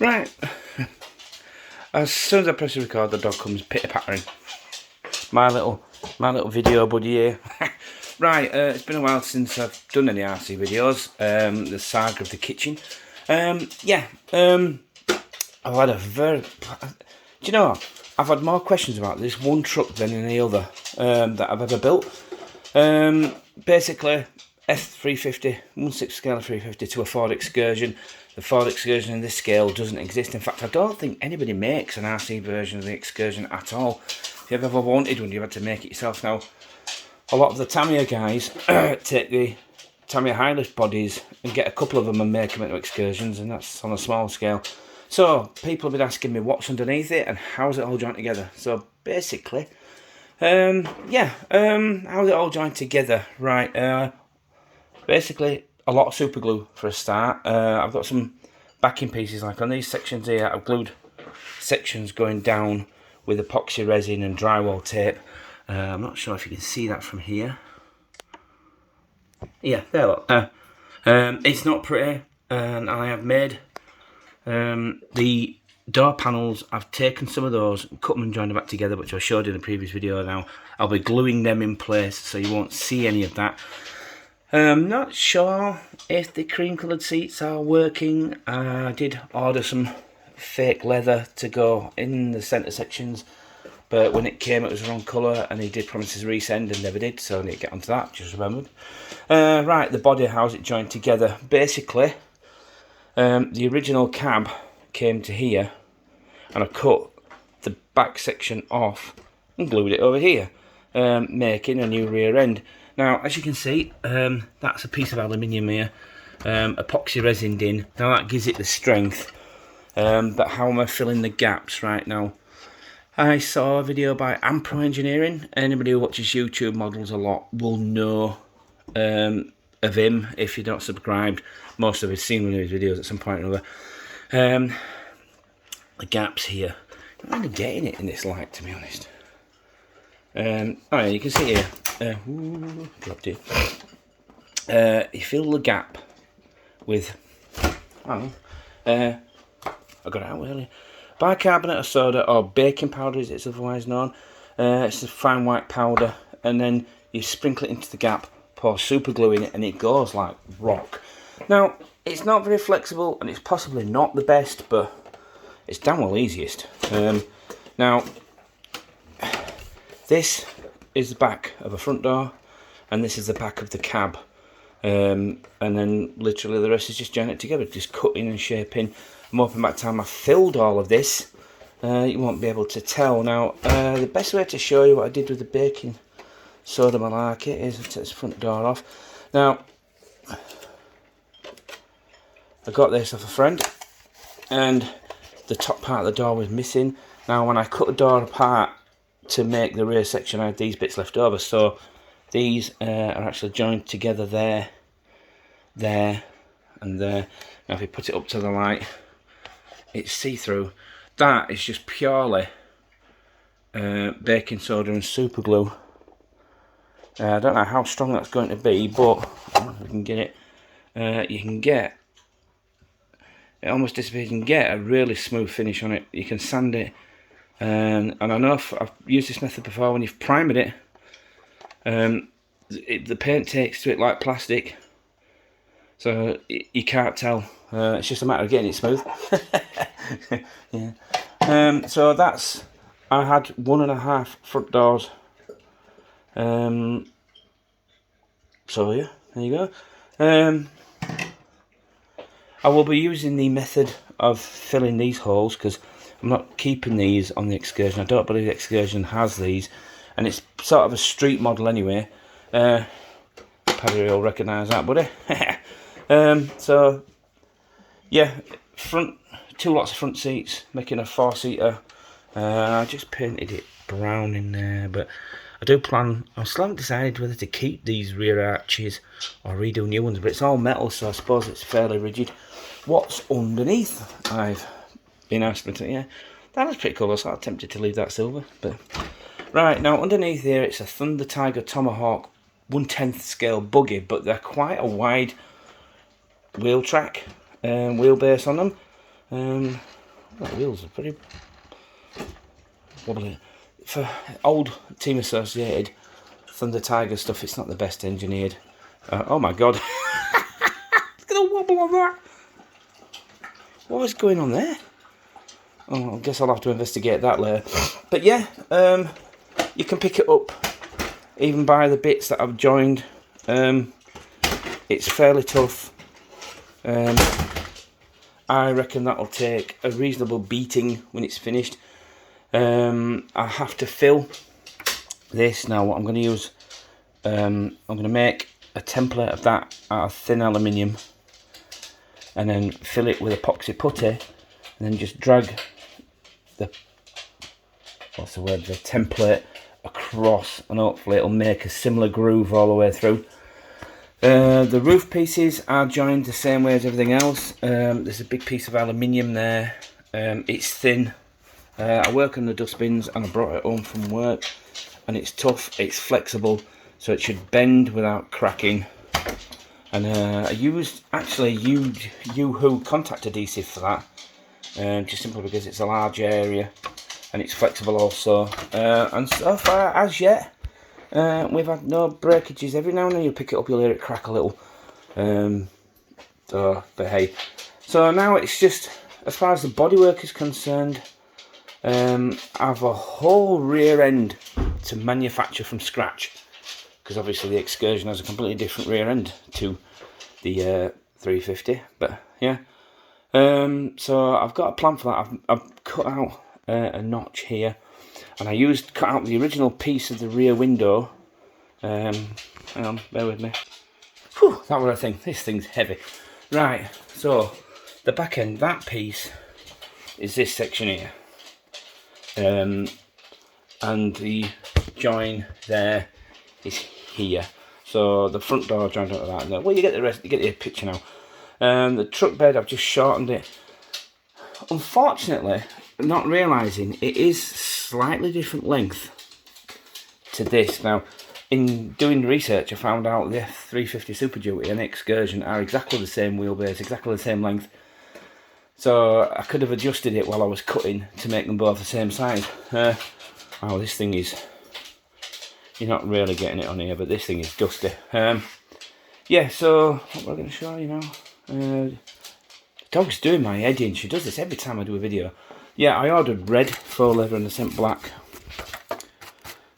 Right, as soon as I press record, the dog comes pitter-pattering. My little video buddy here. Right, it's been a while since I've done any RC videos. The saga of the kitchen. I've had a very... Do you know what? I've had more questions about this one truck than any other that I've ever built. Basically, F350, 1/6 scale of 350 to a Ford Excursion. The Ford Excursion in this scale doesn't exist. In fact, I don't think anybody makes an RC version of the Excursion at all. If you've ever wanted one, you've had to make it yourself. Now, a lot of the Tamiya guys take the Tamiya high lift bodies and get a couple of them and make them into Excursions, and that's on a small scale. So, people have been asking me what's underneath it and how's it all joined together. So, basically, how's it all joined together? Right, basically, a lot of super glue for a start. I've got some backing pieces, like on these sections here, I've glued sections going down with epoxy resin and drywall tape. I'm not sure if you can see that from here. Yeah, there, look. It's not pretty, and I have made the door panels. I've taken some of those, cut them and joined them back together, which I showed in the previous video. Now I'll be gluing them in place so you won't see any of that. I'm not sure if the cream coloured seats are working. I did order some fake leather to go in the centre sections, but when it came it was the wrong colour, and he did promise to resend and never did, so I need to get onto that, just remembered. Right, the body, how's it joined together? Basically, the original cab came to here, and I cut the back section off and glued it over here, making a new rear end. Now, as you can see, that's a piece of aluminium here, epoxy resined in. Now that gives it the strength, but how am I filling the gaps right now? I saw a video by Ampro Engineering. Anybody who watches YouTube models a lot will know of him. If you're not subscribed, most of you have seen one of his videos at some point or other. The gaps here, I'm not really getting it in this light, to be honest. Oh yeah, you can see here. Dropped it. You fill the gap with, I got it out earlier, bicarbonate of soda, or baking powder as it's otherwise known. It's a fine white powder, and then you sprinkle it into the gap, pour super glue in it, and it goes like rock. Now, it's not very flexible, and it's possibly not the best, but it's damn well easiest. Now, this is the back of a front door, and this is the back of the cab, and then literally the rest is just join it together, just cutting and shaping. I'm hoping by the time I filled all of this, you won't be able to tell. Now, the best way to show you what I did with the baking soda malarkey is to take this front door off. Now, I got this off a friend, and the top part of the door was missing. Now, when I cut the door apart to make the rear section, I had these bits left over, so these are actually joined together there, and there. Now if you put it up to the light, it's see-through. That is just purely baking soda and super glue. I don't know how strong that's going to be, but we can get it. You can get it almost disappears. You can get a really smooth finish on it. You can sand it. And I know I've used this method before. When you've primed it, the paint takes to it like plastic, so you can't tell. It's just a matter of getting it smooth. Yeah. So that's, I had 1.5 front doors. So yeah, there you go. I will be using the method of filling these holes, because I'm not keeping these on the Excursion. I don't believe the Excursion has these, and it's sort of a street model anyway. Paddy will recognise that, buddy. So yeah, two lots of front seats, making a 4-seater. I just painted it brown in there, but I do plan, I still haven't decided whether to keep these rear arches or redo new ones, but it's all metal, so I suppose it's fairly rigid. What's underneath? I've been asked, but yeah, that was pretty cool. I was sort of tempted to leave that silver, but right, now underneath here it's a Thunder Tiger Tomahawk 1/10 scale buggy, but they're quite a wide wheel track wheelbase on them. The wheels are pretty wobbly. For old Team Associated Thunder Tiger stuff, it's not the best engineered. Oh my god. It's gonna wobble on that. What is going on there? Oh, I guess I'll have to investigate that later. But yeah, you can pick it up even by the bits that I've joined. It's fairly tough. I reckon that'll take a reasonable beating when it's finished. I have to fill this now. What I'm going to use, I'm going to make a template of that out of thin aluminium, and then fill it with epoxy putty, and then just drag the the template across, and hopefully it'll make a similar groove all the way through. The roof pieces are joined the same way as everything else. There's a big piece of aluminium there. It's thin. I work on the dustbins and I brought it home from work, and it's tough, it's flexible, so it should bend without cracking. And I used actually Yoo-Hoo contact adhesive for that, just simply because it's a large area and it's flexible also. And so far, as yet, we've had no breakages. Every now and then you pick it up, you'll hear it crack a little. But hey, so now it's just, as far as the bodywork is concerned, I have a whole rear end to manufacture from scratch, because obviously the Excursion has a completely different rear end to the 350. But yeah, so I've got a plan for that. I've cut out a notch here, and I cut out the original piece of the rear window. Hang on, bear with me. Whew, that was a thing. This thing's heavy. Right, so the back end, that piece is this section here. And the join there is here. So the front door joined onto that. And well, you get the rest. You get the picture now. The truck bed, I've just shortened it. Unfortunately, not realising it is slightly different length to this. Now, in doing research, I found out the 350 Super Duty and Excursion are exactly the same wheelbase, exactly the same length. So I could have adjusted it while I was cutting to make them both the same size. Oh, this thing is, you're not really getting it on here, but this thing is dusty. Yeah, so what we're going to show you now. The dog's doing my head in. She does this every time I do a video. Yeah, I ordered red faux leather and I sent black.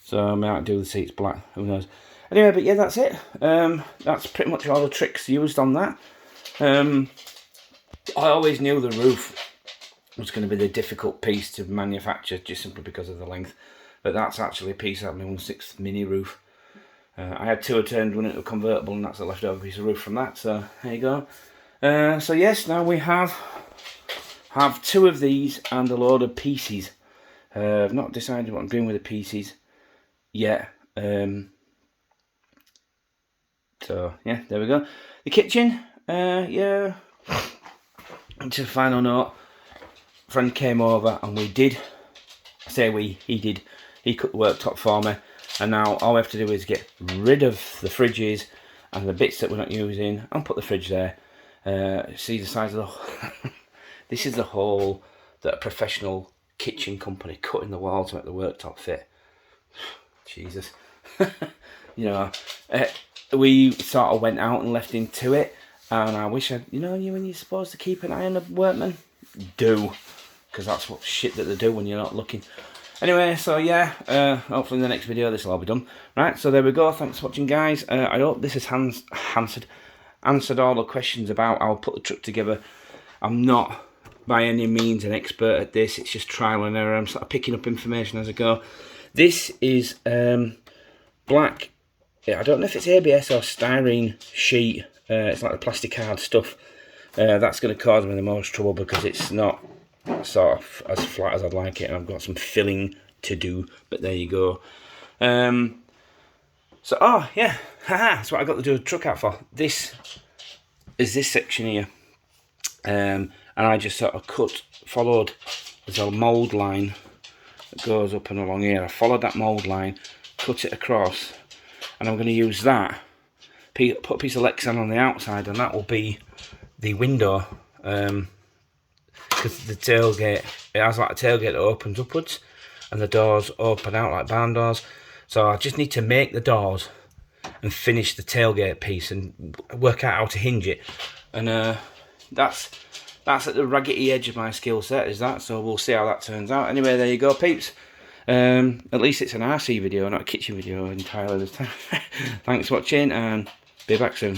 So I might do the seats black, who knows. Anyway, but yeah, that's it. That's pretty much all the tricks used on that. I always knew the roof was going to be the difficult piece to manufacture, just simply because of the length. But that's actually a piece out of my 1/6 mini roof. I had two turned one into a convertible, and that's a leftover piece of roof from that. So there you go. So yes, now we have two of these and a load of pieces. I've not decided what I'm doing with the pieces yet. So yeah, there we go. The kitchen, yeah. Just a final note. Friend came over and we did. I say we. He did. He cut the worktop for me, and now all we have to do is get rid of the fridges and the bits that we're not using, and put the fridge there. See the size of the. This is the hole that a professional kitchen company cut in the wall to make the worktop fit. Jesus. You know, we sort of went out and left into it, and I wish you know, when you're supposed to keep an eye on the workmen, do, because that's what shit that they do when you're not looking. Anyway, so yeah, hopefully in the next video this will all be done. Right, so there we go. Thanks for watching, guys. I hope this has answered all the questions about how I put the truck together. I'm not by any means an expert at this. It's just trial and error. I'm sort of picking up information as I go. This is black. I don't know if it's ABS or styrene sheet. It's like the plastic hard stuff. That's going to cause me the most trouble because it's not sort of as flat as I'd like it, and I've got some filling to do. But there you go. So oh yeah, haha, that's what I got to do a truck out for. This is this section here, and I just sort of followed. There's a mould line that goes up and along here. I followed that mould line, cut it across, and I'm going to use that, put a piece of Lexan on the outside, and that will be the window. because the tailgate, it has like a tailgate that opens upwards, and the doors open out like barn doors. So I just need to make the doors and finish the tailgate piece and work out how to hinge it. And that's at the raggedy edge of my skill set, is that. So we'll see how that turns out. Anyway, there you go, peeps. At least it's an RC video, not a kitchen video entirely this time. Thanks for watching, and be back soon.